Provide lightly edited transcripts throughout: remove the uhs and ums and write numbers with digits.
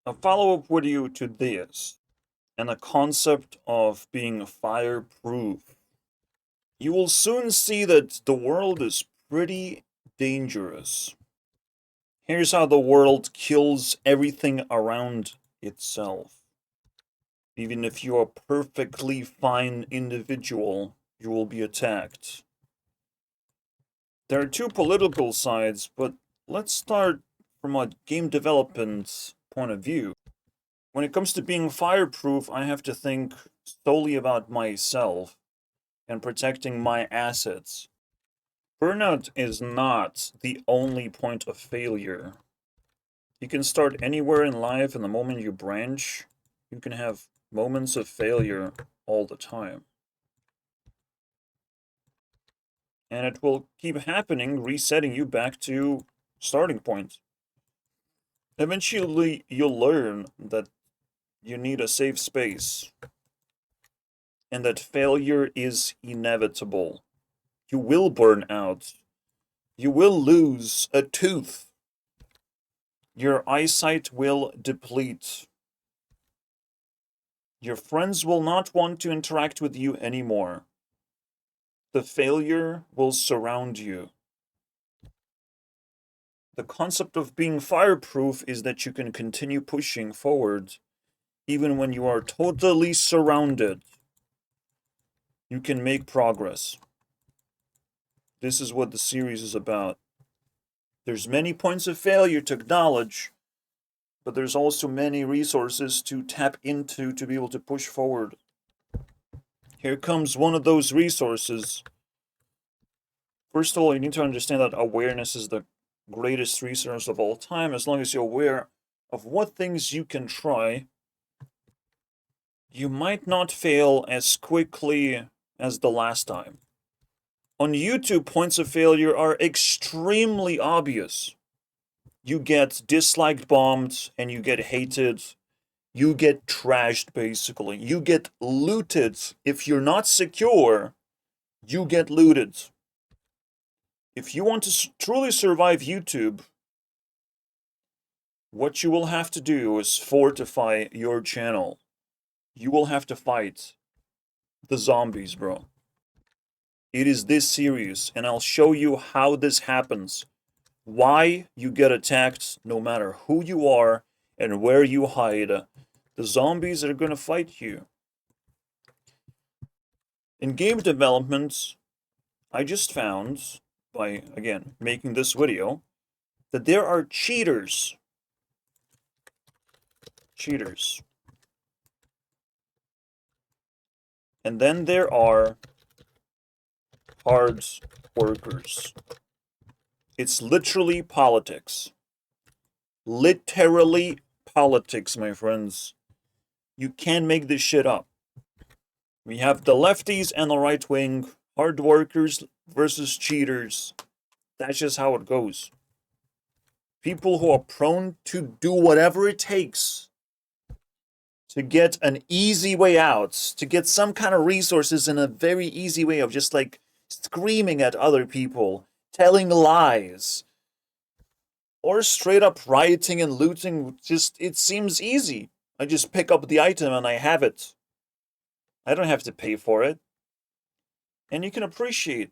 A follow-up video to this, and the concept of being fireproof. You will soon see that the world is pretty dangerous. Here's how the world kills everything around itself. Even if you're a perfectly fine individual, you will be attacked. There are two political sides, but let's start from a game development point of view. When it comes to being fireproof, I have to think solely about myself and protecting my assets. Burnout is not the only point of failure. You can start anywhere in life, and the moment you branch, you can have moments of failure all the time. And it will keep happening, resetting you back to starting point. Eventually, you'll learn that you need a safe space and that failure is inevitable. You will burn out. You will lose a tooth. Your eyesight will deplete. Your friends will not want to interact with you anymore. The failure will surround you. The concept of being fireproof is that you can continue pushing forward even when you are totally surrounded. You can make progress. This is what the series is about. There's many points of failure to acknowledge, but there's also many resources to tap into to be able to push forward. Here comes one of those resources. First of all, you need to understand that awareness is the greatest resource of all time. As long as you're aware of what things you can try, you might not fail as quickly as the last time. On YouTube, points of failure are extremely obvious. You get disliked, bombed, and you get hated. You get trashed, basically. You get looted. If you're not secure, you get looted. If you want to truly survive YouTube, what you will have to do is fortify your channel. You will have to fight the zombies, bro. It is this serious, and I'll show you how this happens. Why you get attacked no matter who you are and where you hide. The zombies are gonna fight you. In game development, I just found, by, again, making this video, that there are cheaters. Cheaters. And then there are hard workers. It's literally politics. Literally politics, my friends. You can't make this shit up. We have the lefties and the right wing, hard workers versus cheaters. That's just how it goes. People who are prone to do whatever it takes to get an easy way out, to get some kind of resources in a very easy way of just like screaming at other people, telling lies, or straight up rioting and looting. Just, it seems easy. I just pick up the item and I have it. I don't have to pay for it. And you can appreciate,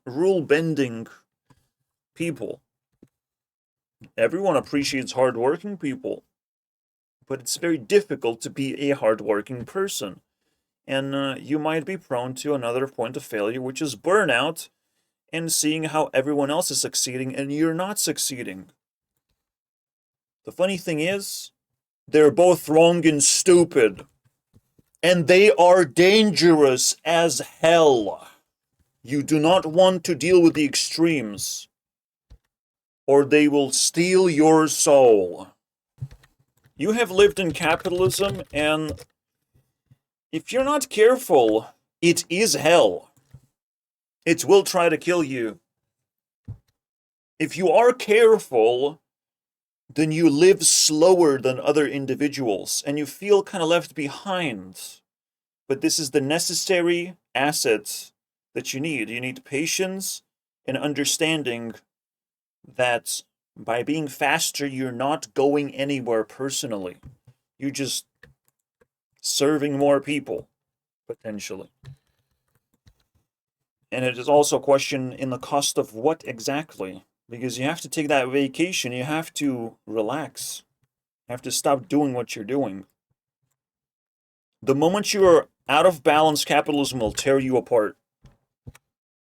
rule-bending people. Everyone appreciates hard-working people. But it's very difficult to be a hard-working person. And you might be prone to another point of failure, which is burnout, and seeing how everyone else is succeeding and you're not succeeding. The funny thing is, they're both wrong and stupid. And they are dangerous as hell. You do not want to deal with the extremes, or they will steal your soul. You have lived in capitalism, and if you're not careful, it is hell. It will try to kill you. If you are careful, then you live slower than other individuals, and you feel kind of left behind. But this is the necessary asset that you need. You need patience and understanding that By being faster, you're not going anywhere personally. You're just serving more people, potentially. And it is also a question in the cost of what exactly? Because you have to take that vacation, you have to relax. You have to stop doing what you're doing. The moment you are out of balance, capitalism will tear you apart.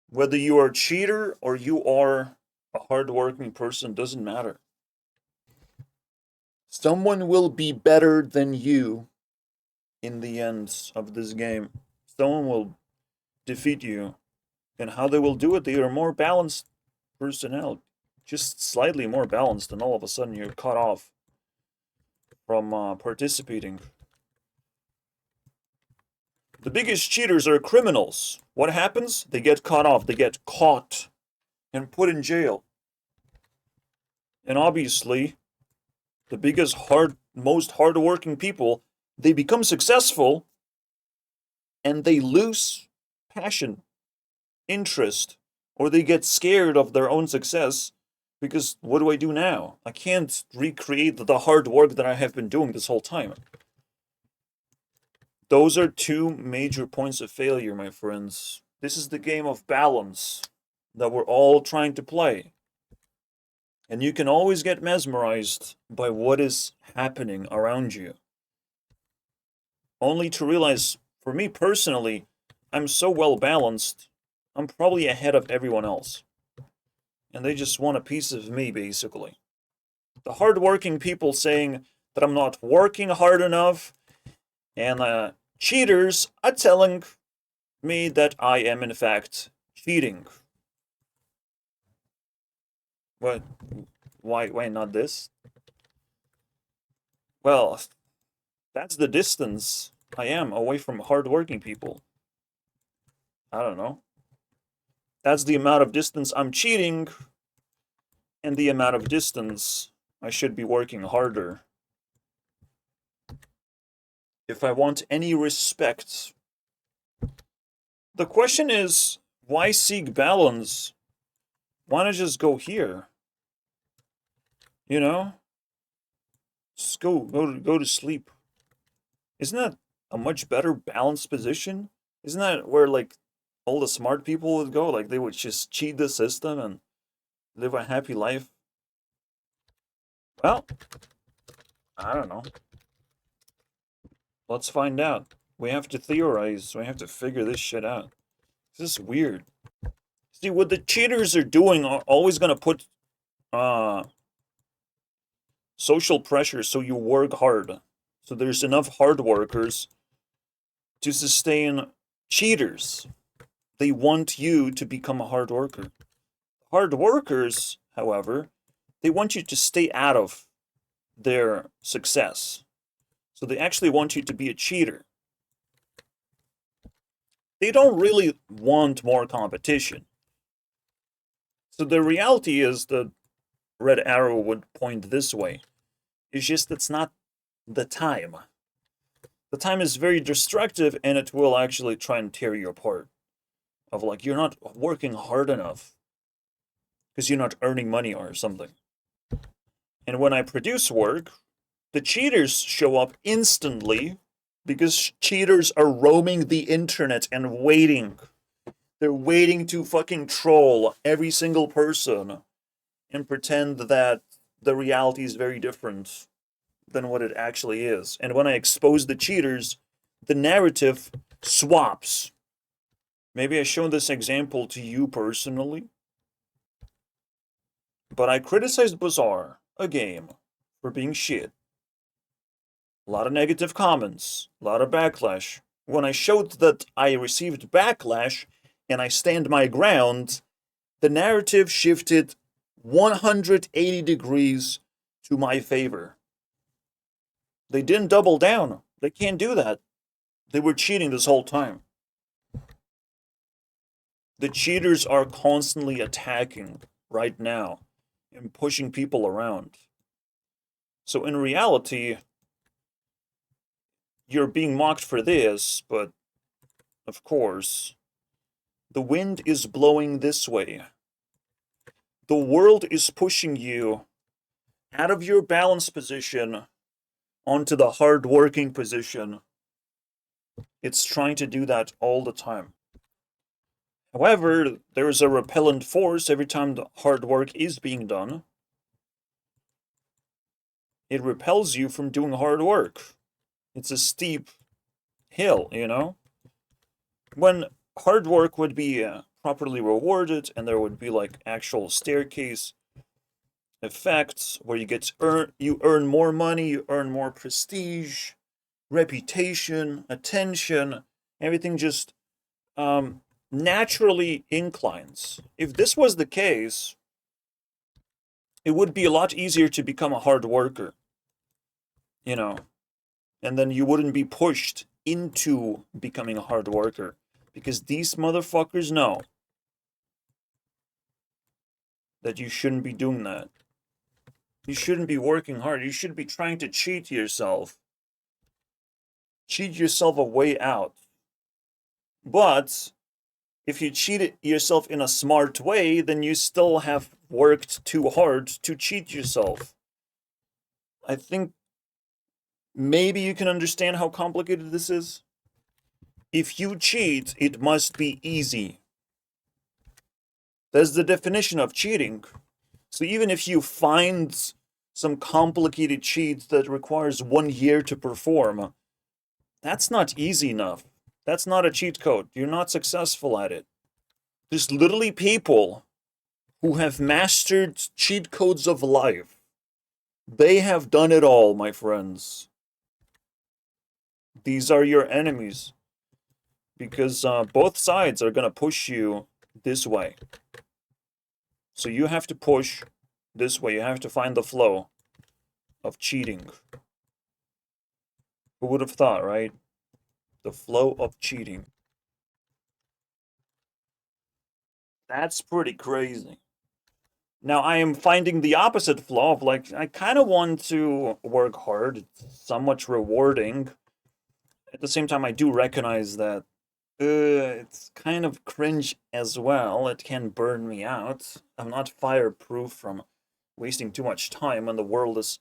Whether you are a cheater or you are a hardworking person, doesn't matter. Someone will be better than you in the end of this game. Someone will defeat you. And how they will do it, they are more balanced personnel. Just slightly more balanced, and all of a sudden you're cut off from participating. The biggest cheaters are criminals. What happens? They get cut off. They get caught and put in jail. And obviously, the biggest, most hardworking people, they become successful and they lose passion, interest, or they get scared of their own success because what do I do now? I can't recreate the hard work that I have been doing this whole time. Those are two major points of failure, my friends. This is the game of balance that we're all trying to play. And you can always get mesmerized by what is happening around you. Only to realize, for me personally, I'm so well balanced, I'm probably ahead of everyone else. And they just want a piece of me, basically. The hardworking people saying that I'm not working hard enough, and cheaters are telling me that I am, in fact, cheating. What? Why not this? Well, that's the distance I am away from hardworking people. I don't know. That's the amount of distance I'm cheating, and the amount of distance I should be working harder. If I want any respect. The question is, why seek balance? Why not just go here? You know? Just go to sleep. Isn't that a much better balanced position? Isn't that where, like, all the smart people would go? Like, they would just cheat the system and live a happy life? Well, I don't know. Let's find out. We have to theorize. We have to figure this shit out. This is weird. See, what the cheaters are doing are always going to put social pressure so you work hard. So there's enough hard workers to sustain cheaters. They want you to become a hard worker. Hard workers, however, they want you to stay out of their success. So they actually want you to be a cheater. They don't really want more competition. So the reality is the red arrow would point this way. It's just it's not the time. The time is very destructive and it will actually try and tear you apart. Of like, you're not working hard enough because you're not earning money or something. And when I produce work, the cheaters show up instantly because cheaters are roaming the internet and waiting. They're waiting to fucking troll every single person and pretend that the reality is very different than what it actually is. And when I expose the cheaters, the narrative swaps. Maybe I showed this example to you personally, but I criticized Bazaar, a game, for being shit. A lot of negative comments, a lot of backlash. When I showed that I received backlash and I stand my ground, the narrative shifted 180 degrees to my favor. They didn't double down. They can't do that. They were cheating this whole time. The cheaters are constantly attacking right now and pushing people around. So in reality, you're being mocked for this, but of course, the wind is blowing this way. The world is pushing you out of your balance position onto the hard-working position. It's trying to do that all the time. However, there's a repellent force every time the hard work is being done. It repels you from doing hard work. It's a steep hill, you know? When hard work would be properly rewarded and there would be like actual staircase effects where you earn more money, you earn more prestige, reputation, attention, everything just naturally inclines. If this was the case, it would be a lot easier to become a hard worker, you know, and then you wouldn't be pushed into becoming a hard worker because these motherfuckers know that you shouldn't be doing that. You shouldn't be working hard. You should be trying to cheat yourself. Cheat yourself a way out. But if you cheat yourself in a smart way, then you still have worked too hard to cheat yourself. I think maybe you can understand how complicated this is. If you cheat, it must be easy. That's the definition of cheating. So even if you find some complicated cheat that requires 1 year to perform, that's not easy enough. That's not a cheat code. You're not successful at it. There's literally people who have mastered cheat codes of life. They have done it all, my friends. These are your enemies. Because both sides are going to push you this way. So you have to push this way. You have to find the flow of cheating. Who would have thought, right? The flow of cheating. That's pretty crazy. Now I am finding the opposite flow of like, I kind of want to work hard. It's somewhat rewarding. At the same time, I do recognize that it's kind of cringe as well. It can burn me out. I'm not fireproof from wasting too much time when the world is,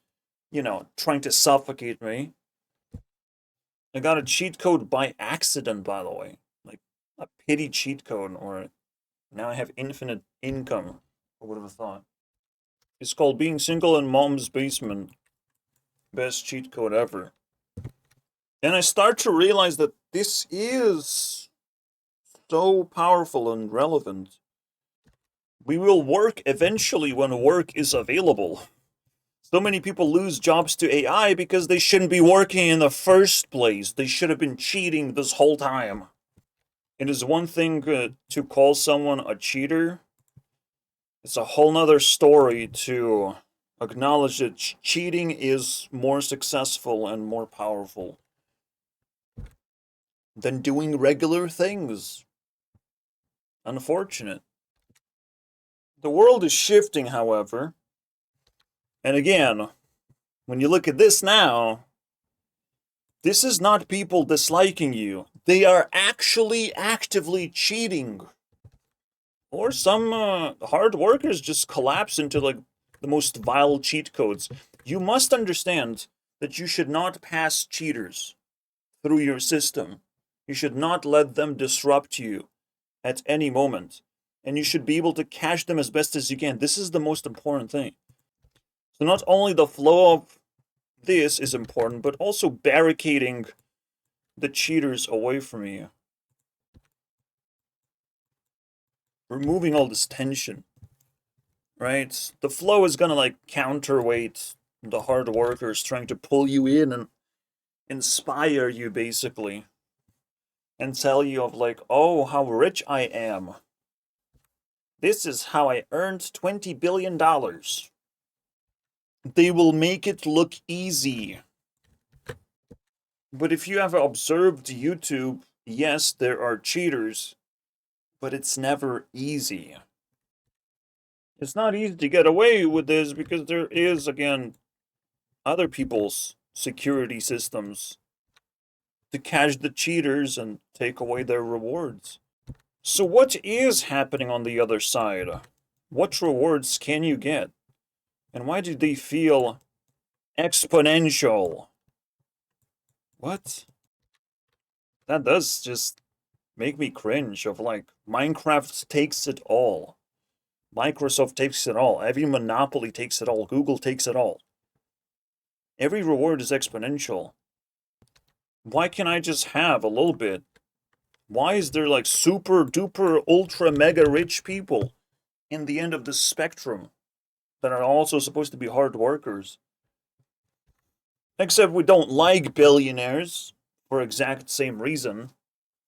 you know, trying to suffocate me. I got a cheat code by accident, by the way. Like, a pity cheat code, or now I have infinite income. I would have thought. It's called Being Single in Mom's Basement. Best cheat code ever. And I start to realize that this is so powerful and relevant. We will work eventually when work is available. So many people lose jobs to AI because they shouldn't be working in the first place. They should have been cheating this whole time. It is one thing to call someone a cheater. It's a whole nother story to acknowledge that cheating is more successful and more powerful than doing regular things. Unfortunate. The world is shifting, however. And again, when you look at this now, this is not people disliking you. They are actually actively cheating. Or some hard workers just collapse into like the most vile cheat codes. You must understand that you should not pass cheaters through your system. You should not let them disrupt you at any moment. And you should be able to catch them as best as you can. This is the most important thing. So not only the flow of this is important, but also barricading the cheaters away from you. Removing all this tension, right? The flow is gonna like counterweight the hard workers trying to pull you in and inspire you basically. And tell you of like, oh, how rich I am. This is how I earned $20 billion. They will make it look easy. But if you have observed YouTube, yes, there are cheaters, but it's never easy. It's not easy to get away with this because there is, again, other people's security systems to catch the cheaters and take away their rewards. So what is happening on the other side? What rewards can you get? And why do they feel exponential? What? That does just make me cringe of like, Minecraft takes it all. Microsoft takes it all. Every monopoly takes it all. Google takes it all. Every reward is exponential. Why can't I just have a little bit? Why is there like super duper ultra mega rich people in the end of the spectrum that are also supposed to be hard workers? Except we don't like billionaires for exact same reason,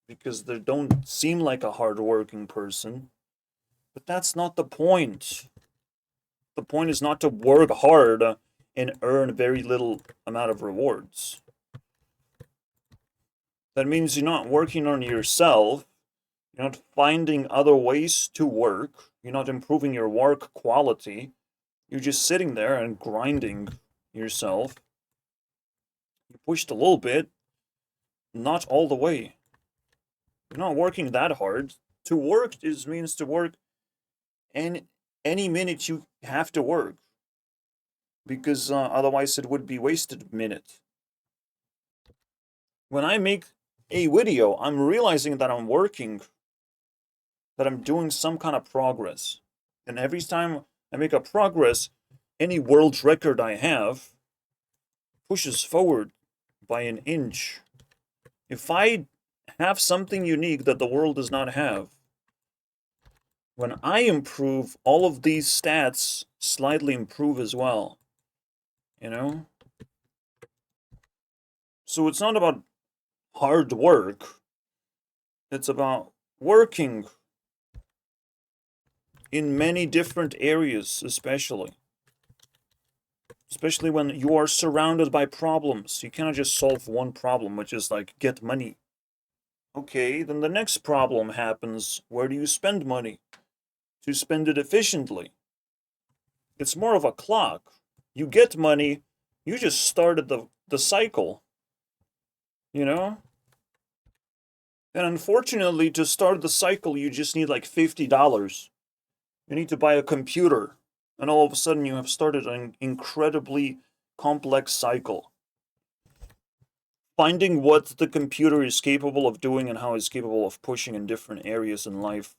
because they don't seem like a hard-working person. But that's not the point. The point is not to work hard and earn very little amount of rewards. That means you're not working on yourself, you're not finding other ways to work, you're not improving your work quality, you're just sitting there and grinding yourself. You pushed a little bit, not all the way. You're not working that hard. To work means to work any minute you have to work, because otherwise it would be wasted minute. When I make a video, I'm realizing that I'm working, that I'm doing some kind of progress. And every time I make a progress, any world record I have pushes forward by an inch. If I have something unique that the world does not have, when I improve, all of these stats slightly improve as well. You know? So it's not about hard work. It's about working in many different areas, especially when you are surrounded by problems. You cannot just solve one problem, which is like get money. Okay, then the next problem happens. Where do you spend money? To spend it efficiently. It's more of a clock. You get money, you just started the cycle. You know? And unfortunately, to start the cycle, you just need like $50. You need to buy a computer. And all of a sudden, you have started an incredibly complex cycle. Finding what the computer is capable of doing and how it's capable of pushing in different areas in life.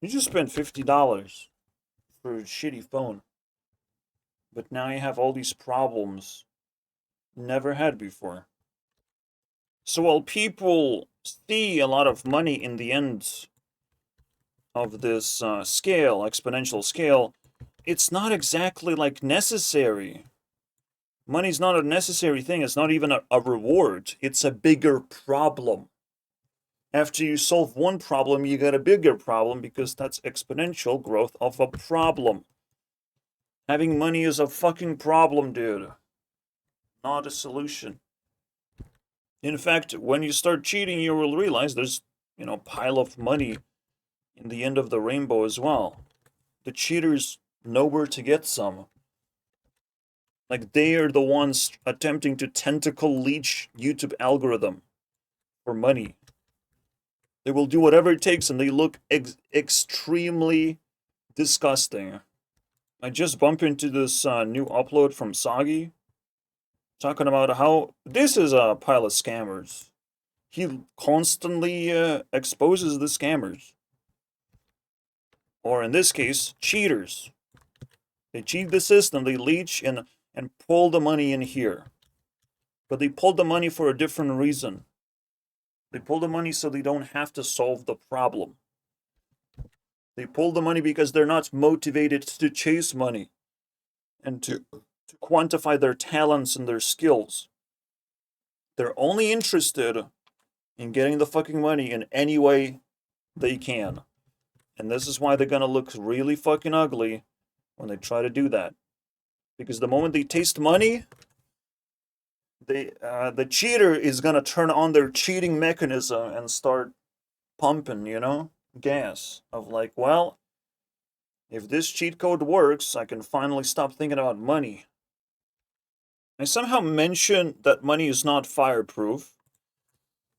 You just spent $50 for a shitty phone. But now you have all these problems never had before. So while people see a lot of money in the end of this exponential scale, it's not exactly like necessary. Money's not a necessary thing. It's not even a reward. It's a bigger problem. After you solve one problem, you get a bigger problem, because that's exponential growth of a problem. Having money is a fucking problem, dude. Not a solution. In fact, when you start cheating, you will realize there's, pile of money in the end of the rainbow as well. The cheaters know where to get some. Like, they are the ones attempting to tentacle leech YouTube algorithm for money. They will do whatever it takes, and they look extremely disgusting. I just bumped into this new upload from Sagi, talking about how this is a pile of scammers. He constantly exposes the scammers. Or in this case, cheaters. They cheat the system, they leech and pull the money in here. But they pull the money for a different reason. They pull the money so they don't have to solve the problem. They pull the money because they're not motivated to chase money and to quantify their talents and their skills. They're only interested in getting the fucking money in any way they can. And this is why they're gonna look really fucking ugly when they try to do that. Because the moment they taste money, the cheater is gonna turn on their cheating mechanism and start pumping, gas of like, well, if this cheat code works, I can finally stop thinking about money. I somehow mentioned that money is not fireproof,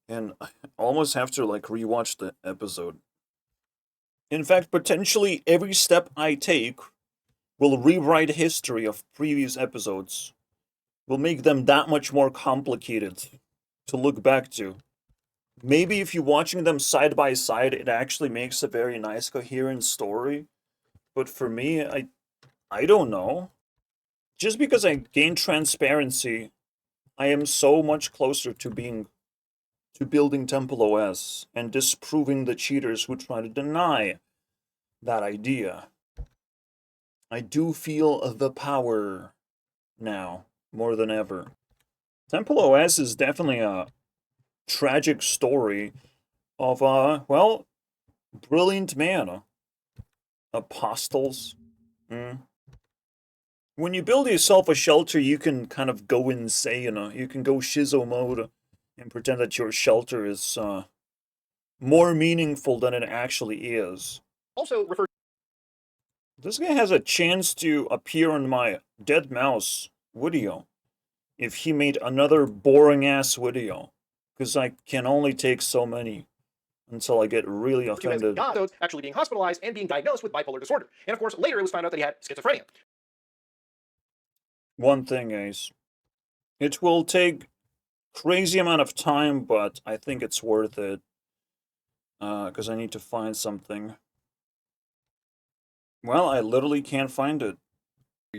and I almost have to rewatch the episode. In fact, potentially every step I take will rewrite history of previous episodes, will make them that much more complicated to look back to. Maybe if you're watching them side by side, it actually makes a very nice, coherent story. But for me, I don't know. Just because I gain transparency, I am so much closer to building Temple OS and disproving the cheaters who try to deny that idea. I do feel the power now more than ever. Temple OS is definitely a tragic story of a, well, brilliant man. Apostles. When you build yourself a shelter, you can kind of go insane. You can go shizo mode and pretend that your shelter is more meaningful than it actually is. Also referred. This guy has a chance to appear on my Dead Mouse video if he made another boring-ass video, because I can only take so many until I get really offended. Gamedev actually being hospitalized and being diagnosed with bipolar disorder. And of course, later it was found out that he had schizophrenia. One thing, guys. It will take crazy amount of time, but I think it's worth it. Because I need to find something. Well, I literally can't find it.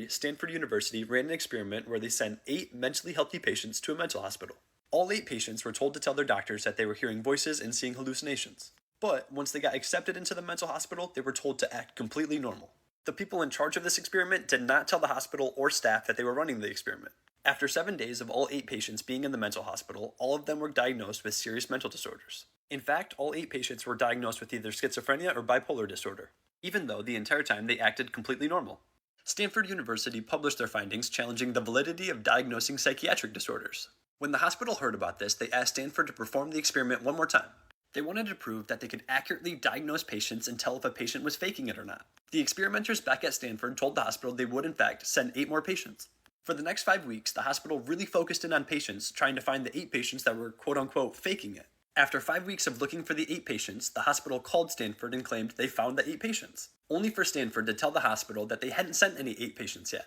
Stanford University ran an experiment where they sent 8 mentally healthy patients to a mental hospital. All 8 patients were told to tell their doctors that they were hearing voices and seeing hallucinations. But once they got accepted into the mental hospital, they were told to act completely normal. The people in charge of this experiment did not tell the hospital or staff that they were running the experiment. After 7 days of all 8 patients being in the mental hospital, all of them were diagnosed with serious mental disorders. In fact, all 8 patients were diagnosed with either schizophrenia or bipolar disorder, even though the entire time they acted completely normal. Stanford University published their findings challenging the validity of diagnosing psychiatric disorders. When the hospital heard about this, they asked Stanford to perform the experiment one more time. They wanted to prove that they could accurately diagnose patients and tell if a patient was faking it or not. The experimenters back at Stanford told the hospital they would in fact send 8 more patients. For the next 5 weeks, the hospital really focused in on patients, trying to find the 8 patients that were quote-unquote faking it. After 5 weeks of looking for the 8 patients, the hospital called Stanford and claimed they found the 8 patients, only for Stanford to tell the hospital that they hadn't sent any 8 patients yet.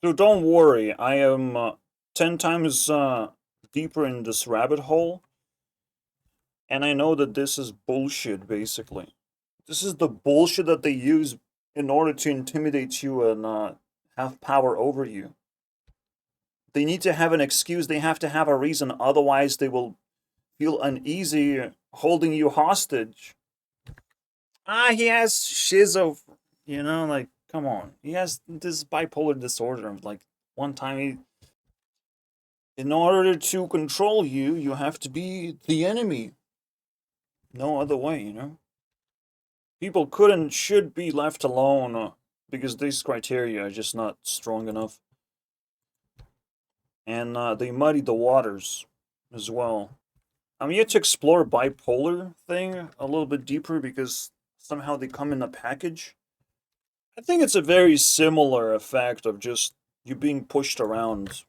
So don't worry, I am 10 times deeper in this rabbit hole, and I know that this is bullshit, basically. This is the bullshit that they use in order to intimidate you and have power over you. They need to have an excuse, they have to have a reason, otherwise they will feel uneasy holding you hostage. He has schizo, like, come on. He has this bipolar disorder. Like, one time in order to control you, you have to be the enemy. No other way, People could and should be left alone because these criteria are just not strong enough. And they muddy the waters as well. I'm yet to explore bipolar thing a little bit deeper because somehow they come in a package. I think it's a very similar effect of just you being pushed around.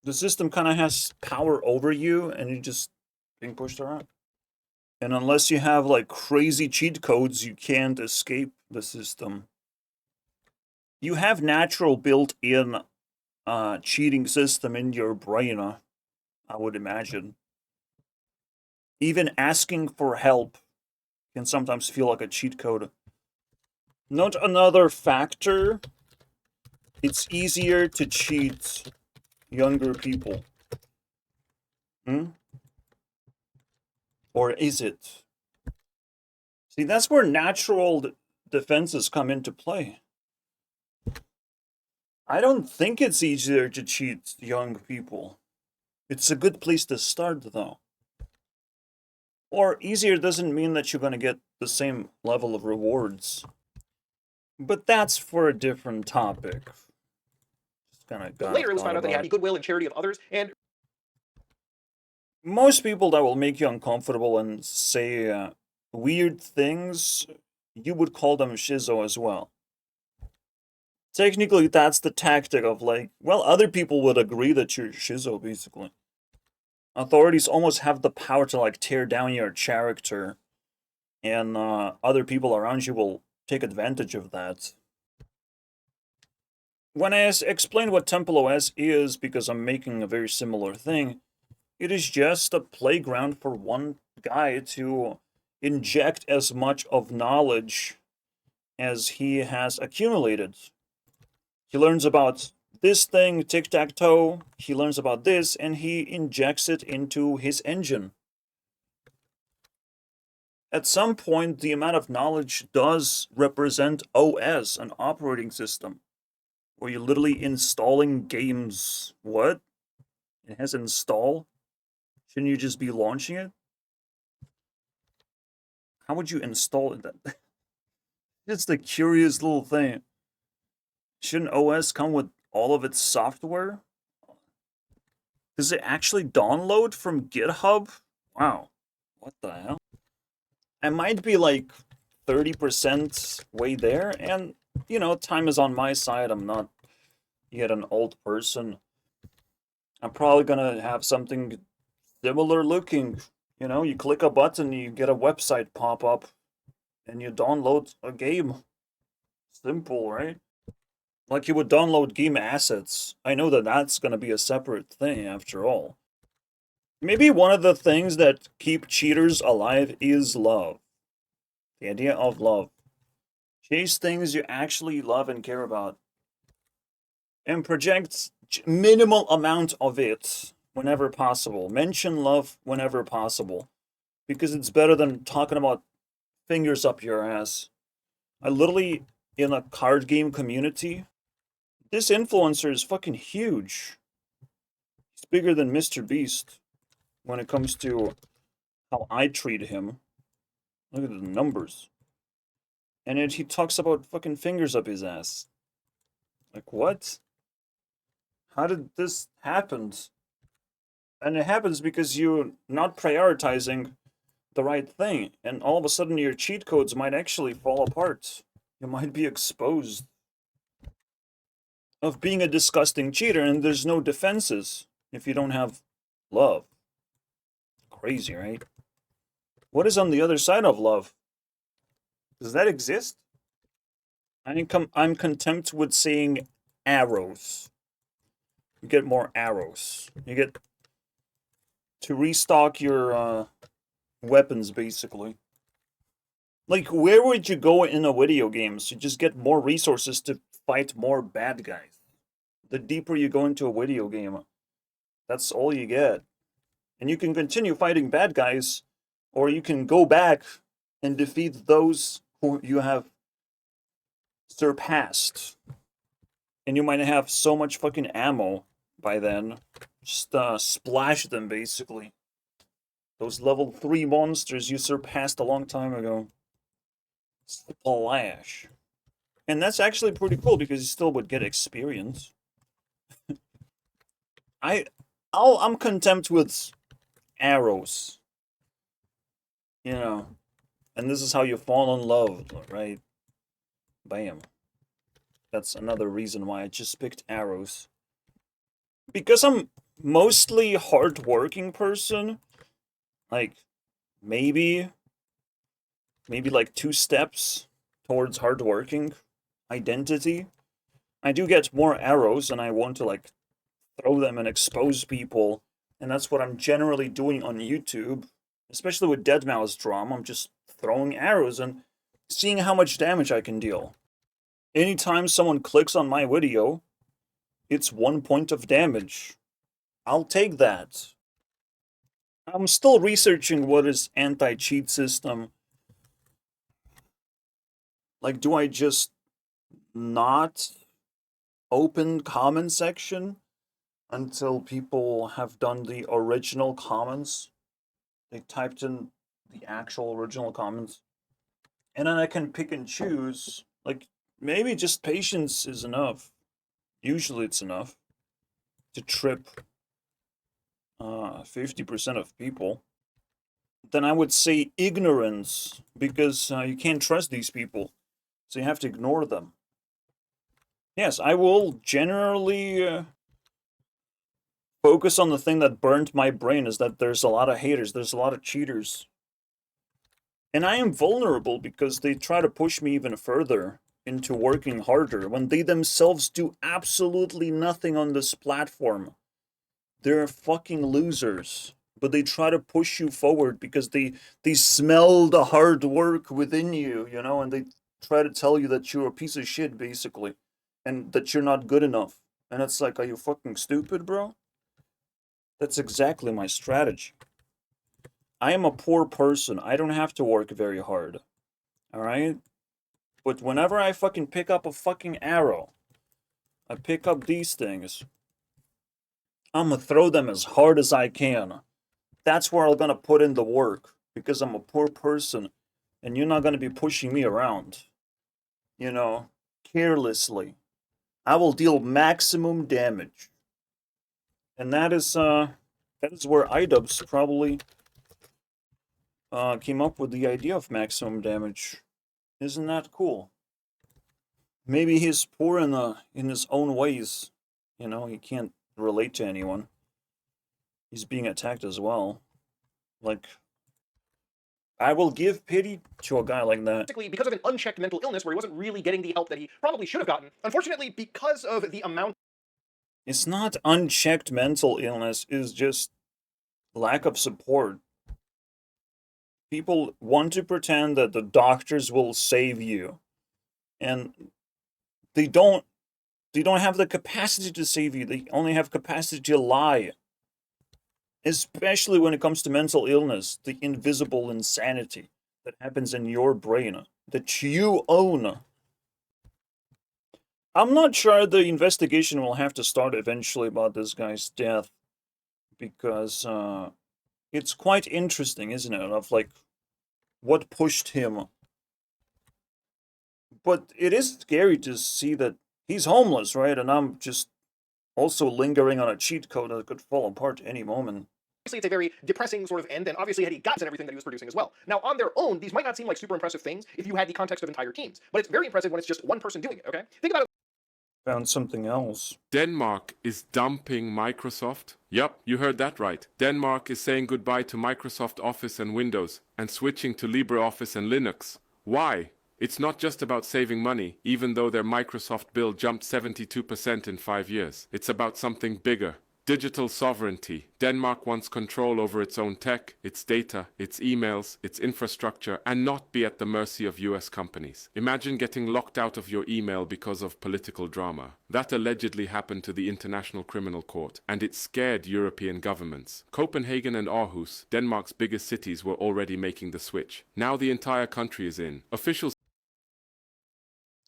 The system kind of has power over you and you're just being pushed around. And unless you have like crazy cheat codes, you can't escape the system. You have natural built-in cheating system in your brain, I would imagine. Even asking for help can sometimes feel like a cheat code. Note another factor. It's easier to cheat younger people. Or is it? See, that's where natural defenses come into play. I don't think it's easier to cheat young people. It's a good place to start, though. Or easier doesn't mean that you're going to get the same level of rewards. But that's for a different topic. Later it was found out that he had the goodwill and charity of others, and most people that will make you uncomfortable and say weird things, you would call them schizo as well. Technically, that's the tactic of like, well, other people would agree that you're schizo, basically. authorities almost have the power to like tear down your character, and other people around you will take advantage of that. When I explain what Temple OS is, because I'm making a very similar thing, it is just a playground for one guy to inject as much of knowledge as he has accumulated. He learns about this thing, tic-tac-toe, he learns about this, and he injects it into his engine. At some point, the amount of knowledge does represent OS, an operating system, where you're literally installing games. What? It has install? Shouldn't you just be launching it? How would you install it then? It's the curious little thing. Shouldn't OS come with all of its software? Does it actually download from GitHub? Wow. What the hell? I might be like 30% way there, and, you know, time is on my side. I'm not yet an old person. I'm probably gonna have something similar looking. You know, you click a button, you get a website pop up, and you download a game. Simple, right? Like you would download game assets. I know that that's gonna be a separate thing after all. Maybe one of the things that keep cheaters alive is love. The idea of love. Chase things you actually love and care about. And project minimal amount of it whenever possible. Mention love whenever possible. Because it's better than talking about fingers up your ass. I literally, in a card game community, this influencer is fucking huge. He's bigger than Mr. Beast when it comes to how I treat him. Look at the numbers. And yet he talks about fucking fingers up his ass. Like, what? How did this happen? And it happens because you're not prioritizing the right thing. And all of a sudden your cheat codes might actually fall apart. You might be exposed of being a disgusting cheater, and there's no defenses if you don't have love. Crazy, right? What is on the other side of love? Does that exist? I'm content with saying arrows. You get more arrows. You get to restock your weapons, basically. Like, where would you go in a video game? So you just get more resources to fight more bad guys. The deeper you go into a video game, that's all you get. And you can continue fighting bad guys, or you can go back and defeat those who you have surpassed. And you might have so much fucking ammo by then. Just splash them, basically. Those level 3 monsters you surpassed a long time ago. Splash. And that's actually pretty cool because you still would get experience. I'm content with arrows. You know. And this is how you fall in love, right? Bam. That's another reason why I just picked arrows. Because I'm mostly hardworking person. Like, maybe like 2 steps towards hardworking identity. I do get more arrows and I want to like throw them and expose people. And that's what I'm generally doing on YouTube. Especially with Deadmau5 Drum, I'm just throwing arrows and seeing how much damage I can deal. Anytime someone clicks on my video, it's 1 point of damage. I'll take that. I'm still researching what is anti-cheat system. Like, do I just not open comment section until people have done the original comments? They typed in the actual original comments. And then I can pick and choose. Like, maybe just patience is enough. Usually it's enough to trip 50% of people. Then I would say ignorance, because you can't trust these people. So you have to ignore them. Yes, I will generally focus on the thing that burned my brain, is that there's a lot of haters, there's a lot of cheaters. And I am vulnerable because they try to push me even further into working harder when they themselves do absolutely nothing on this platform. They're fucking losers. But they try to push you forward because they smell the hard work within you, you know, and they try to tell you that you're a piece of shit, basically, and that you're not good enough. And it's like, are you fucking stupid, bro? That's exactly my strategy. I am a poor person. I don't have to work very hard. Alright? But whenever I fucking pick up a fucking arrow, I pick up these things, I'm gonna throw them as hard as I can. That's where I'm gonna put in the work, because I'm a poor person, and you're not gonna be pushing me around, you know, carelessly. I will deal maximum damage. And that is where iDubbbz probably came up with the idea of maximum damage. Isn't that cool? Maybe he's poor in his own ways. You know, he can't relate to anyone. He's being attacked as well. Like, I will give pity to a guy like that. Basically, because of an unchecked mental illness where he wasn't really getting the help that he probably should have gotten. Unfortunately, because of the amount... It's not unchecked mental illness, it's just lack of support. People want to pretend that the doctors will save you, and they don't have the capacity to save you. They only have capacity to lie. Especially when it comes to mental illness, the invisible insanity that happens in your brain, that you own. I'm not sure the investigation will have to start eventually about this guy's death, because it's quite interesting, isn't it, of like what pushed him. But it is scary to see that he's homeless, right? And I'm just also lingering on a cheat code that could fall apart any moment. Obviously, it's a very depressing sort of end, and obviously had he gotten everything that he was producing as well. Now, on their own, these might not seem like super impressive things if you had the context of entire teams, but it's very impressive when it's just one person doing it, okay? Think about it. Found something else. Denmark is dumping Microsoft. Yup, you heard that right. Denmark is saying goodbye to Microsoft Office and Windows and switching to LibreOffice and Linux. Why? It's not just about saving money, even though their Microsoft bill jumped 72% in 5 years. It's about something bigger. Digital sovereignty. Denmark wants control over its own tech, its data, its emails, its infrastructure, and not be at the mercy of US companies. Imagine getting locked out of your email because of political drama. That allegedly happened to the International Criminal Court, and it scared European governments. Copenhagen and Aarhus, Denmark's biggest cities, were already making the switch. Now the entire country is in. Officials...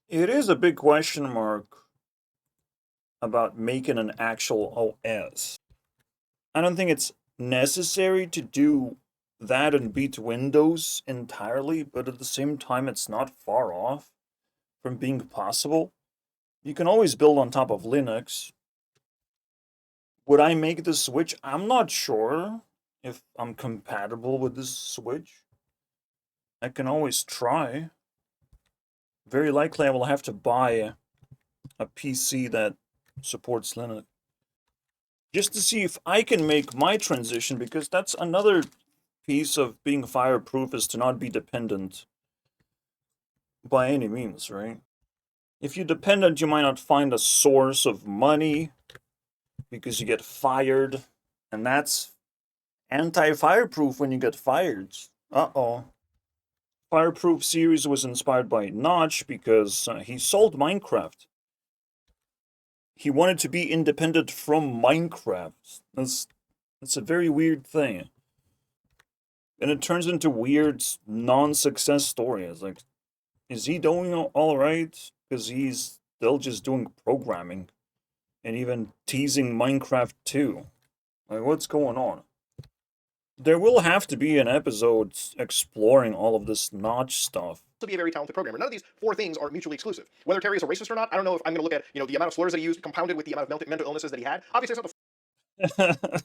It is a big question mark about making an actual OS. I don't think it's necessary to do that and beat Windows entirely, but at the same time, it's not far off from being possible. You can always build on top of Linux. Would I make the switch? I'm not sure if I'm compatible with this switch. I can always try. Very likely I will have to buy a PC that supports Linux, just to see if I can make my transition, because that's another piece of being fireproof, is to not be dependent by any means, right? If you're dependent, you might not find a source of money because you get fired, and that's anti-fireproof when you get fired. Uh-oh. Fireproof series was inspired by Notch because he sold Minecraft. He wanted to be independent from Minecraft. That's a very weird thing. And it turns into weird non-success stories. Like, is he doing all right? Because he's still just doing programming. And even teasing Minecraft too. Like, what's going on? There will have to be an episode exploring all of this Notch stuff. To be a very talented programmer. None of these four things are mutually exclusive. Whether Terry is a racist or not, I don't know if I'm going to look at, the amount of slurs that he used compounded with the amount of mental illnesses that he had. Obviously, it's not the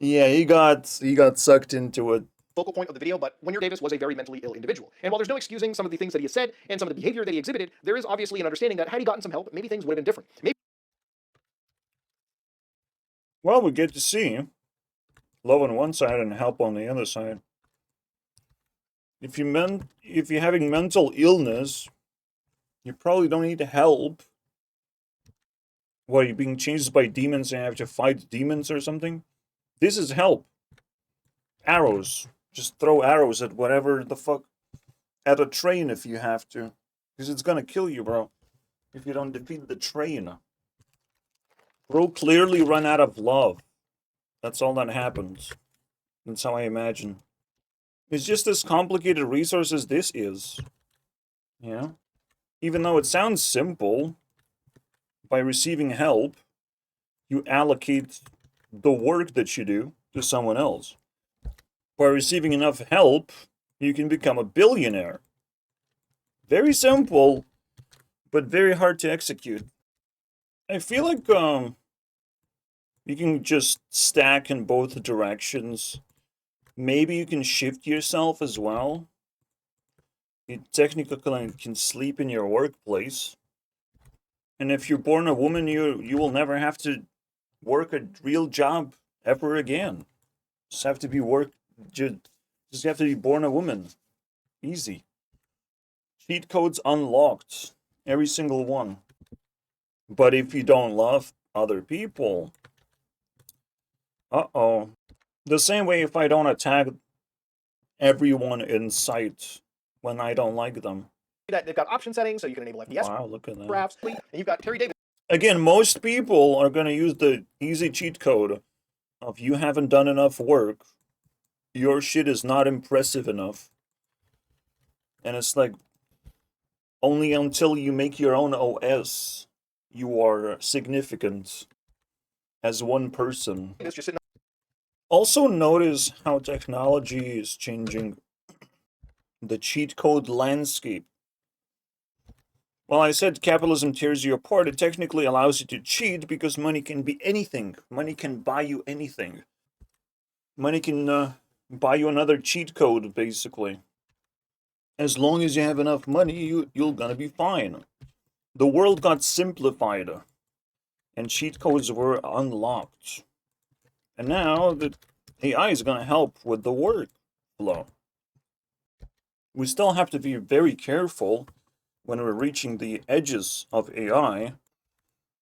Yeah, he got sucked into it. focal point of the video, but when Davis was a very mentally ill individual. And while there's no excusing some of the things that he has said and some of the behavior that he exhibited, there is obviously an understanding that had he gotten some help, maybe things would have been different. Maybe Well, we get to see love on one side and help on the other side. If you're having mental illness, you probably don't need help. What, are you being chased by demons and you have to fight demons or something? This is help. Arrows. Just throw arrows at whatever the fuck. At a train if you have to. Because it's gonna kill you, bro. If you don't defeat the train. Bro clearly run out of love. That's all that happens. That's how I imagine. It's just as complicated resource as this is. Yeah. Even though it sounds simple, by receiving help, you allocate the work that you do to someone else. By receiving enough help, you can become a billionaire. Very simple, but very hard to execute. I feel like you can just stack in both directions. Maybe you can shift yourself as well. You technically can sleep in your workplace. And if you're born a woman, you will never have to work a real job ever again. Just have to be just have to be born a woman. Easy. Cheat codes unlocked. Every single one. But if you don't love other people, uh-oh. The same way if I don't attack everyone in sight when I don't like them. That they've got option settings, so you can enable FPS Wow, look at that. graphs. And you've got Terry Davis. Again, most people are going to use the easy cheat code of you haven't done enough work, your shit is not impressive enough. And it's like, only until you make your own OS, you are significant as one person. Just sitting Also notice how technology is changing the cheat code landscape. While I said capitalism tears you apart, it technically allows you to cheat because money can be anything. Money can buy you anything. Money can buy you another cheat code, basically. As long as you have enough money, you're gonna be fine. The world got simplified, and cheat codes were unlocked. And now the AI is gonna help with the workflow. We still have to be very careful when we're reaching the edges of AI,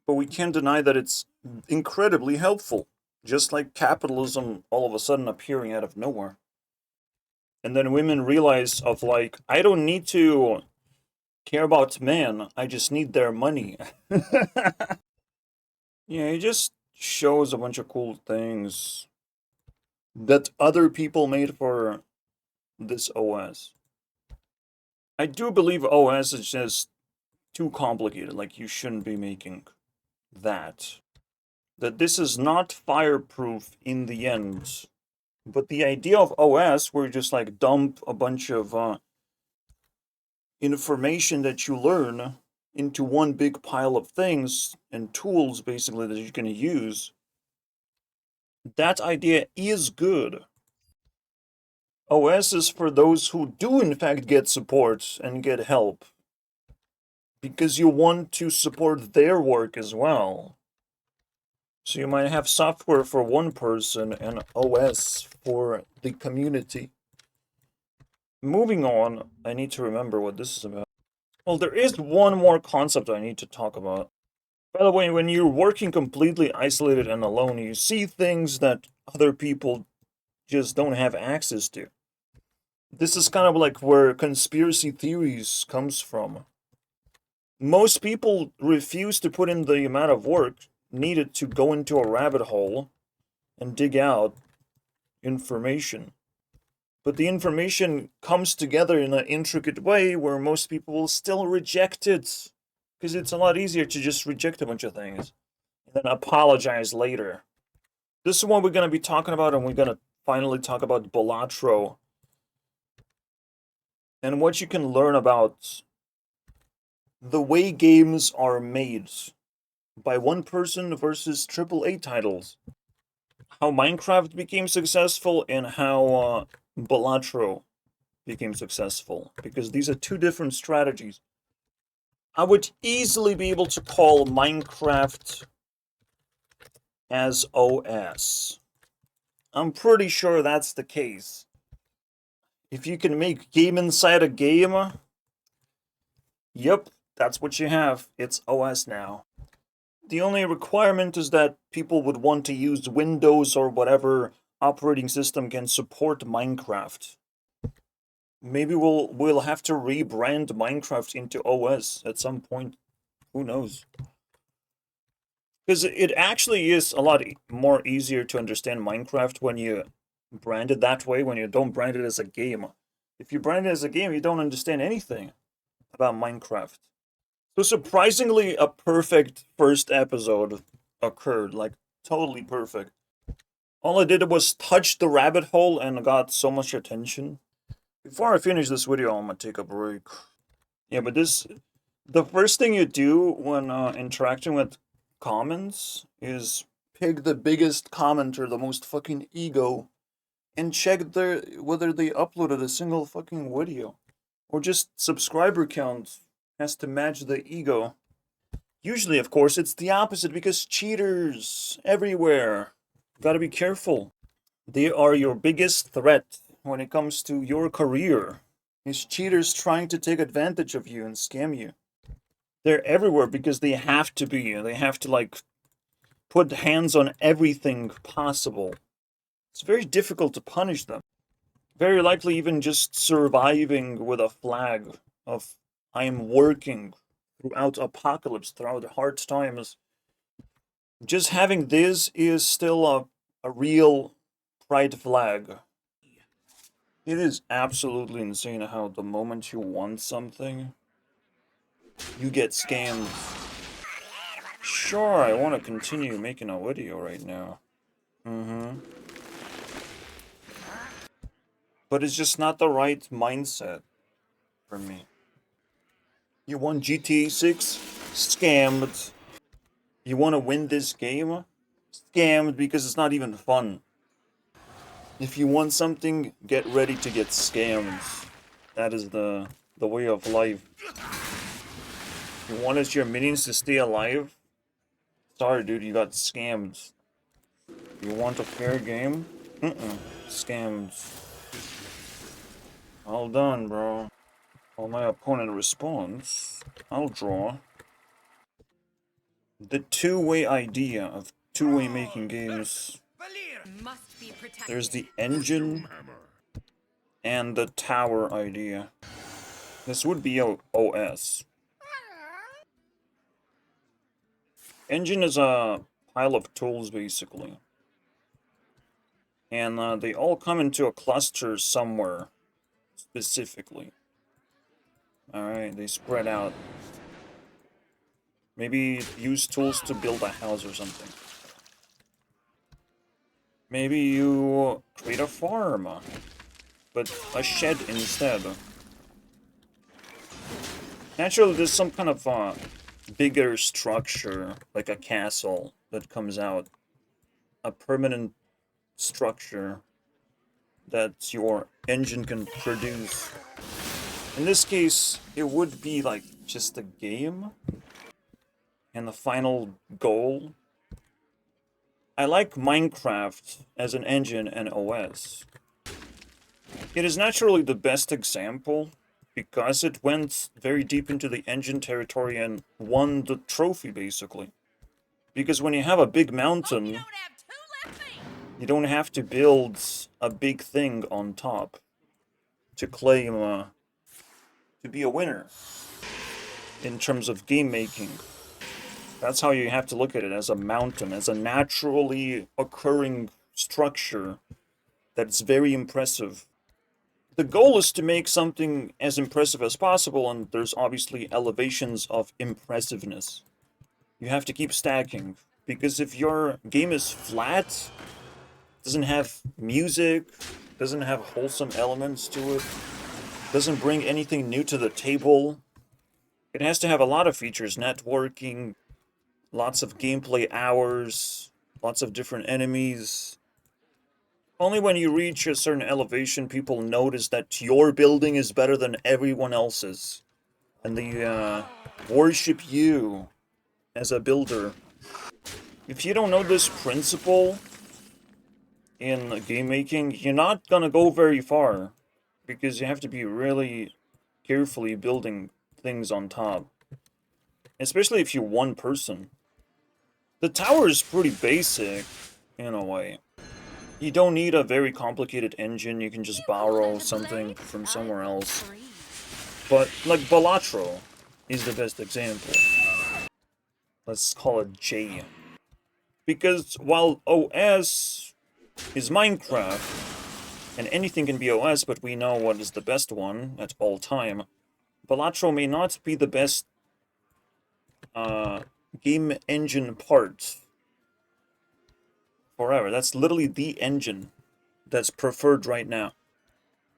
but we can't deny that it's incredibly helpful, just like capitalism all of a sudden appearing out of nowhere. And then women realize of like, I don't need to care about men, I just need their money. Yeah, it just shows a bunch of cool things that other people made for this OS. I do believe OS is just too complicated, like you shouldn't be making that. That this is not fireproof in the end. But the idea of OS, where you just like dump a bunch of information that you learn into one big pile of things and tools, basically, that you're going to use, that idea is good. OS is for those who do in fact get support and get help, because you want to support their work as well. So you might have software for one person and OS for the community. Moving on, I need to remember what this is about. Well, there is one more concept I need to talk about. By the way, when you're working completely isolated and alone, you see things that other people just don't have access to. This is kind of like where conspiracy theories comes from. Most people refuse to put in the amount of work needed to go into a rabbit hole and dig out information. But the information comes together in an intricate way where most people will still reject it. Because it's a lot easier to just reject a bunch of things and then apologize later. This is what we're going to be talking about, and we're going to finally talk about Balatro and what you can learn about the way games are made by one person versus AAA titles. How Minecraft became successful and how Balatro became successful. Because these are two different strategies. I would easily be able to call Minecraft as OS. I'm pretty sure that's the case. If you can make game inside a game, yep, that's what you have. It's OS now. The only requirement is that people would want to use Windows or whatever operating system can support Minecraft. Maybe we'll have to rebrand Minecraft into OS at some point. Who knows? Because it actually is a lot more easier to understand Minecraft when you brand it that way, when you don't brand it as a game. If you brand it as a game, you don't understand anything about Minecraft. So surprisingly, a perfect first episode occurred, like totally perfect. All I did was touch the rabbit hole and got so much attention. Before I finish this video, I'm gonna take a break. Yeah, but the first thing you do when interacting with comments is pick the biggest commenter, the most fucking ego, and check whether they uploaded a single fucking video. Or just subscriber count has to match the ego. Usually, of course, it's the opposite because cheaters everywhere. Gotta be careful. They are your biggest threat when it comes to your career. These cheaters trying to take advantage of you and scam you. They're everywhere because they have to be. They have to, like, put hands on everything possible. It's very difficult to punish them. Very likely even just surviving with a flag of I am working throughout apocalypse, throughout hard times. Just having this is still a real pride flag. It is absolutely insane how the moment you want something, you get scammed. Sure, I want to continue making a video right now. But it's just not the right mindset for me. You want GTA 6? Scammed. You want to win this game? Scammed because it's not even fun. If you want something, get ready to get scammed. That is the way of life. You wanted your minions to stay alive? Sorry, dude, you got scammed. You want a fair game? Scammed. All done, bro. While my opponent responds, I'll draw. The two-way idea of two-way making games. There's the engine and the tower idea. This would be OS. Engine is a pile of tools, basically. And they all come into a cluster somewhere, specifically. Alright, they spread out. Maybe use tools to build a house or something. Maybe you create a farm, but a shed instead. Naturally, there's some kind of bigger structure, like a castle, that comes out. A permanent structure that your engine can produce. In this case, it would be like just a game. And the final goal. I like Minecraft as an engine and OS. It is naturally the best example because it went very deep into the engine territory and won the trophy, basically. Because when you have a big mountain, you don't have to build a big thing on top to claim to be a winner in terms of game making. That's how you have to look at it, as a mountain, as a naturally occurring structure that's very impressive. The goal is to make something as impressive as possible, and there's obviously elevations of impressiveness. You have to keep stacking, because if your game is flat, doesn't have music, doesn't have wholesome elements to it, doesn't bring anything new to the table, it has to have a lot of features, networking, lots of gameplay hours, lots of different enemies. Only when you reach a certain elevation, people notice that your building is better than everyone else's. And they worship you as a builder. If you don't know this principle in game making, you're not gonna go very far. Because you have to be really carefully building things on top. Especially if you're one person. The tower is pretty basic, in a way. You don't need a very complicated engine, you can just borrow something from somewhere else. But, like, Balatro is the best example. Let's call it J. Because while OS is Minecraft, and anything can be OS, but we know what is the best one at all time, Balatro may not be the best game engine part forever. That's literally the engine that's preferred right now.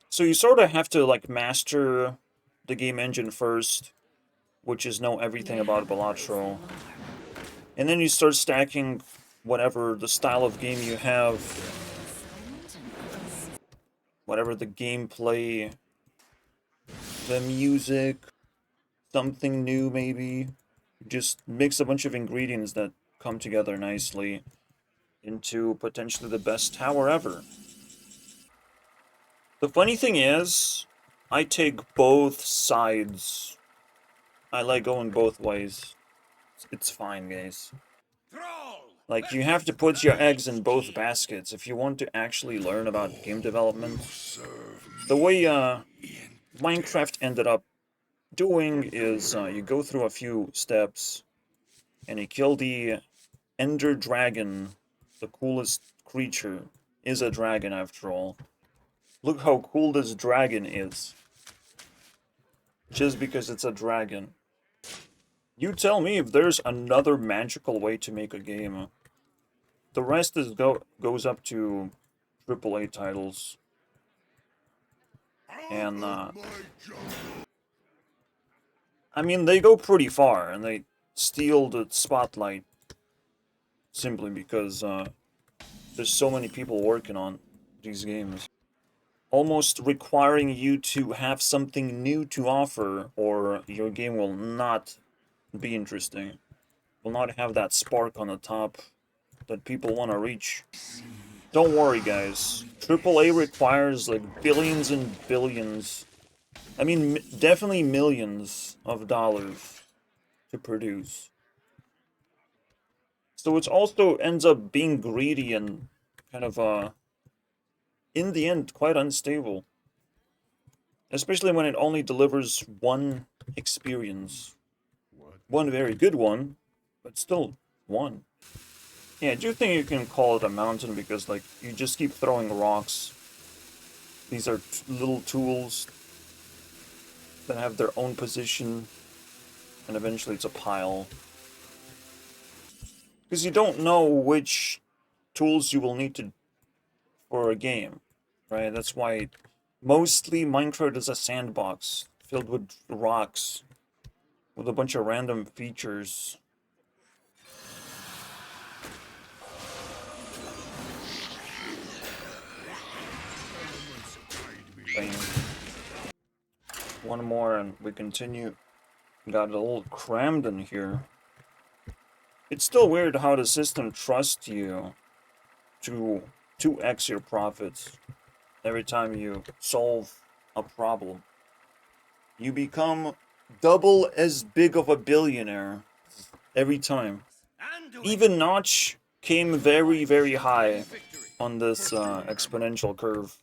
So you sort of have to, like, master the game engine first, which is know everything about Balatro. And then you start stacking whatever the style of game you have, whatever the gameplay, the music, something new maybe. Just mix a bunch of ingredients that come together nicely into potentially the best tower ever. The funny thing is, I take both sides. I like going both ways. It's fine, guys. Like, you have to put your eggs in both baskets if you want to actually learn about game development. The way Minecraft ended up doing is you go through a few steps and you kill the Ender Dragon. The coolest creature is a dragon after all. Look how cool this dragon is. Just because it's a dragon. You tell me if there's another magical way to make a game. The rest is goes up to AAA titles. And I mean, they go pretty far, and they steal the spotlight simply because there's so many people working on these games. Almost requiring you to have something new to offer, or your game will not be interesting. Will not have that spark on the top that people want to reach. Don't worry, guys. AAA requires, like, billions and billions. I mean, definitely millions of dollars to produce. So it also ends up being greedy and kind of, in the end, quite unstable. Especially when it only delivers one experience. One very good one, but still one. Yeah, I do think you can call it a mountain because, like, you just keep throwing rocks. These are little tools that have their own position, and eventually it's a pile. Because you don't know which tools you will need to for a game, right? That's why mostly Minecraft is a sandbox filled with rocks with a bunch of random features. Bang. One more and we continue. Got a little crammed in here. It's still weird how the system trusts you to 2x your profits every time you solve a problem. You become double as big of a billionaire every time. Even Notch came very, very high on this exponential curve.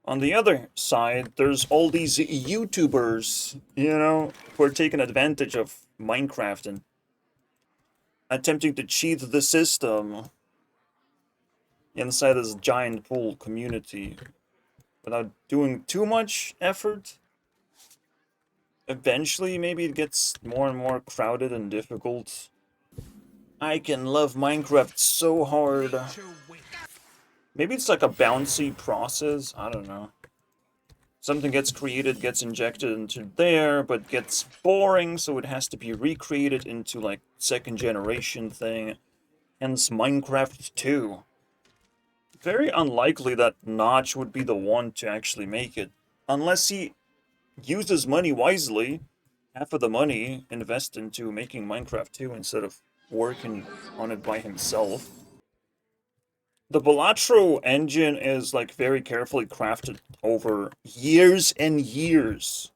On the other side, there's all these YouTubers, you know, who are taking advantage of Minecraft and attempting to cheat the system inside this giant pool community without doing too much effort. Eventually, maybe it gets more and more crowded and difficult. I can love Minecraft so hard. Maybe it's like a bouncy process, I don't know. Something gets created, gets injected into there, but gets boring, so it has to be recreated into, like, second generation thing. Hence Minecraft 2. Very unlikely that Notch would be the one to actually make it. Unless he uses money wisely. Half of the money invest into making Minecraft 2 instead of working on it by himself. The Balatro engine is like very carefully crafted over years and years.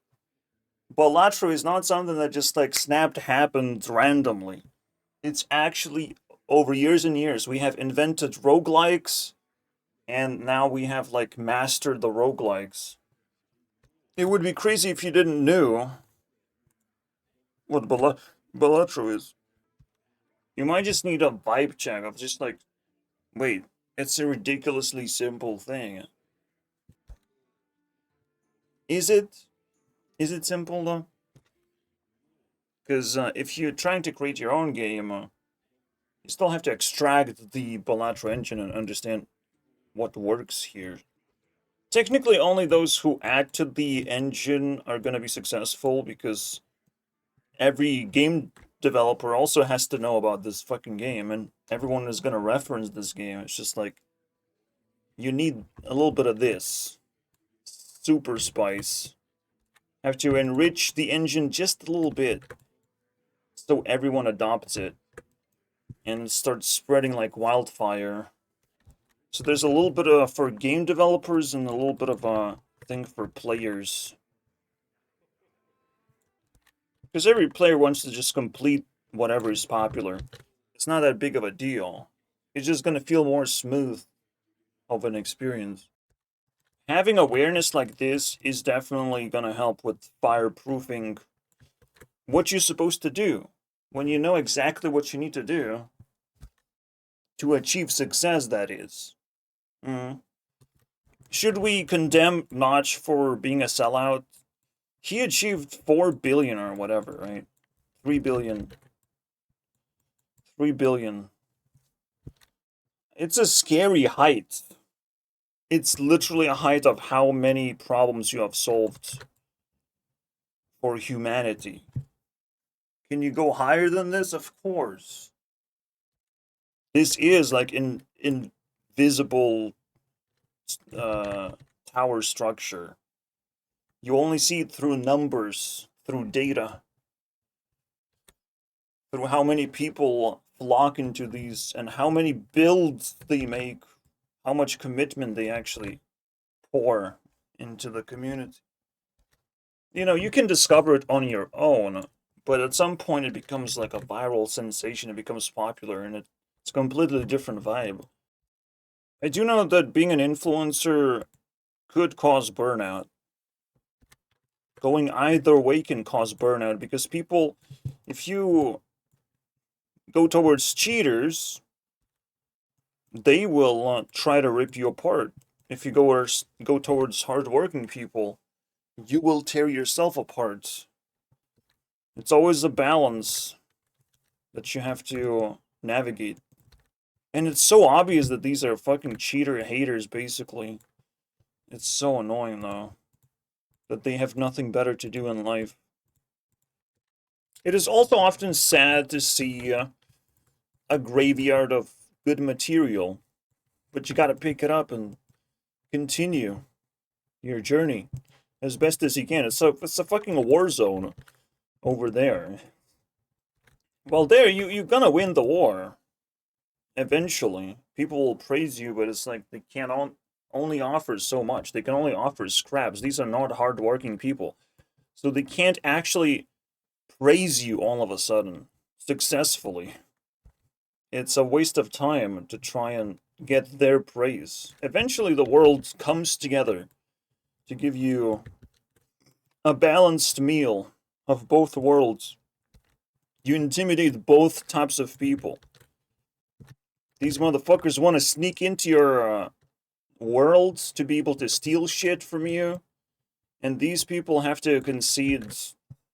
Balatro is not something that just like snapped happened randomly. It's actually over years and years. We have invented roguelikes, and now we have like mastered the roguelikes. It would be crazy if you didn't know what Balatro is. You might just need a vibe check of just like, wait, it's a ridiculously simple thing. Is it? Is it simple though? Because if you're trying to create your own game, you still have to extract the Balatro engine and understand what works here. Technically, only those who add to the engine are going to be successful, because every game developer also has to know about this fucking game, and everyone is going to reference this game. It's just like, you need a little bit of this super spice. Have to enrich the engine just a little bit so everyone adopts it and starts spreading like wildfire. So there's a little bit of for game developers and a little bit of a thing for players. Because every player wants to just complete whatever is popular. It's not that big of a deal. It's just going to feel more smooth of an experience. Having awareness like this is definitely going to help with fireproofing what you're supposed to do. When you know exactly what you need to do to achieve success, that is. Should we condemn Notch for being a sellout? He achieved 4 billion or whatever, right? 3 billion. 3 billion. It's a scary height. It's literally a height of how many problems you have solved for humanity. Can you go higher than this? Of course. This is like an invisible tower structure. You only see it through numbers, through data, through how many people flock into these and how many builds they make, how much commitment they actually pour into the community. You know, you can discover it on your own, but at some point it becomes like a viral sensation, it becomes popular, and it's a completely different vibe. I do know that being an influencer could cause burnout. Going either way can cause burnout, because people, if you go towards cheaters, they will try to rip you apart. If you go towards hardworking people, you will tear yourself apart. It's always a balance that you have to navigate. And it's so obvious that these are fucking cheater haters, basically. It's so annoying, though, that they have nothing better to do in life. It is also often sad to see a graveyard of good material, but you gotta pick it up and continue your journey as best as you can. It's a fucking war zone over there. Well, there, you're gonna win the war. Eventually. People will praise you, but it's like they can't only offer so much. They can only offer scraps. These are not hardworking people. So they can't actually praise you all of a sudden, successfully. It's a waste of time to try and get their praise. Eventually the world comes together to give you a balanced meal of both worlds. You intimidate both types of people. These motherfuckers want to sneak into your world to be able to steal shit from you, and these people have to concede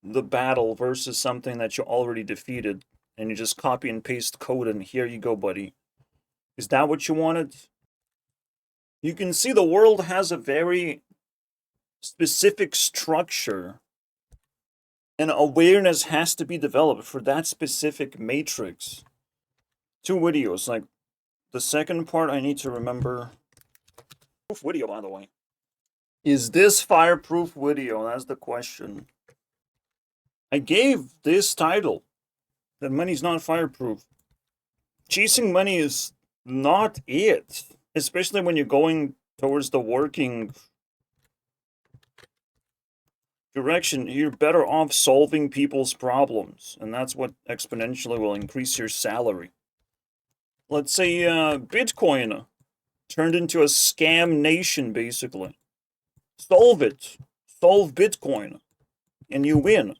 the battle versus something that you already defeated, and you just copy and paste code and here you go, buddy. Is that what you wanted? You can see the world has a very specific structure, and awareness has to be developed for that specific matrix. 2 videos, like the second part I need to remember. Proof video, by the way. Is this fireproof video? That's the question. I gave this title That money's not fireproof. Chasing money is not it. Especially when you're going towards the working direction. You're better off solving people's problems. And that's what exponentially will increase your salary. Let's say Bitcoin turned into a scam nation, basically. Solve it. Solve Bitcoin. And you win.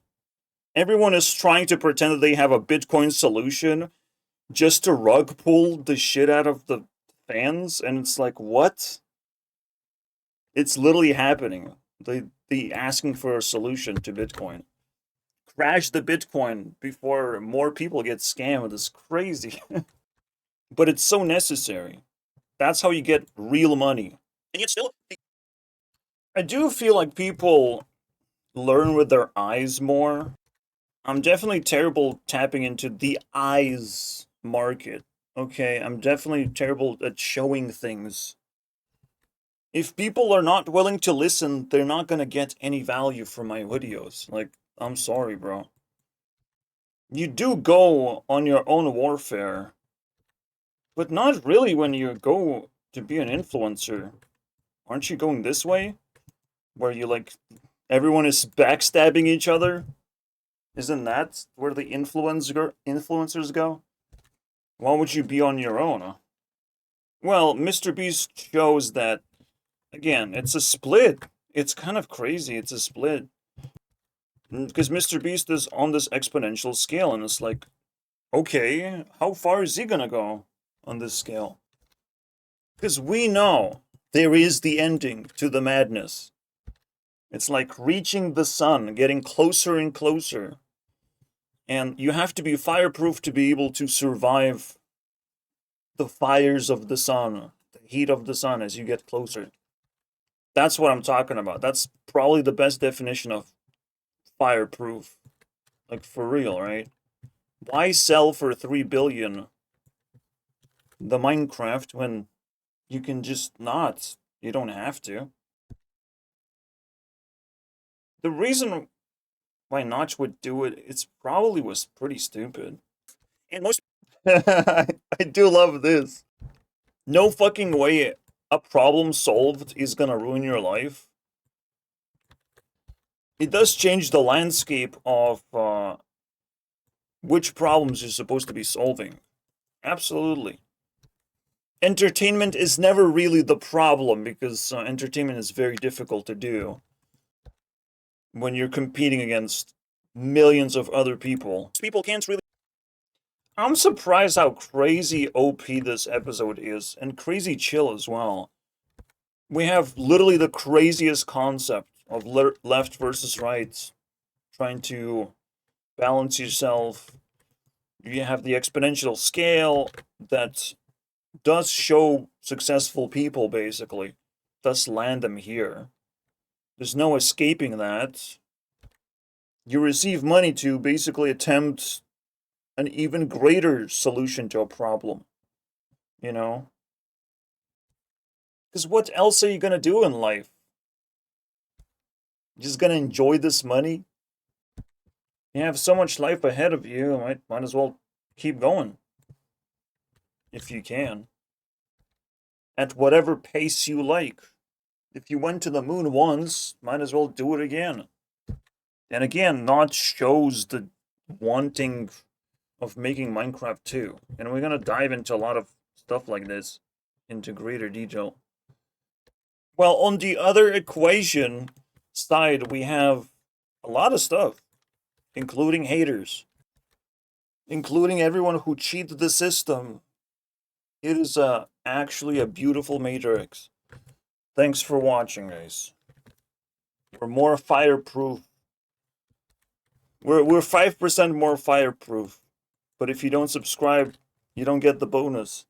Everyone is trying to pretend that they have a Bitcoin solution just to rug pull the shit out of the fans, and it's like, what? It's literally happening. They asking for a solution to Bitcoin. Crash the Bitcoin before more people get scammed is crazy. But it's so necessary. That's how you get real money. And yet still, I do feel like people learn with their eyes more. I'm definitely terrible tapping into the eyes market. Okay, I'm definitely terrible at showing things. If people are not willing to listen, they're not gonna get any value from my videos. Like, I'm sorry, bro. You do go on your own warfare, but not really when you go to be an influencer. Aren't you going this way? Where you, like, everyone is backstabbing each other? Isn't that where the influencers go? Why would you be on your own? Well, Mr. Beast shows that, again, it's a split. It's kind of crazy. It's a split. Because Mr. Beast is on this exponential scale, and it's like, okay, how far is he gonna go on this scale? Because we know there is the ending to the madness. It's like reaching the sun, getting closer and closer. And you have to be fireproof to be able to survive the fires of the sun, the heat of the sun as you get closer. That's what I'm talking about. That's probably the best definition of fireproof. Like, for real, right? Why sell for 3 billion the Minecraft when you can just not? You don't have to. The reason why Notch would do it, it's probably was pretty stupid. And most I do love this. No fucking way a problem solved is gonna ruin your life. It does change the landscape of which problems you're supposed to be solving. Absolutely. Entertainment is never really the problem because entertainment is very difficult to do when you're competing against millions of other people. People can't really. I'm surprised how crazy OP this episode is, and crazy chill as well. We have literally the craziest concept of left versus right, trying to balance yourself. You have the exponential scale that does show successful people, basically, thus land them here. There's no escaping that. You receive money to basically attempt an even greater solution to a problem. You know? Because what else are you gonna do in life? You're just gonna enjoy this money? You have so much life ahead of you, might as well keep going. If you can. At whatever pace you like. If you went to the moon once, might as well do it again. And again, not shows the wanting of making Minecraft 2. And we're gonna dive into a lot of stuff like this into greater detail. Well, on the other equation side, we have a lot of stuff, including haters, including everyone who cheated the system. It is actually a beautiful matrix. Thanks for watching, guys. We're more fireproof. We're 5% more fireproof. But if you don't subscribe, you don't get the bonus.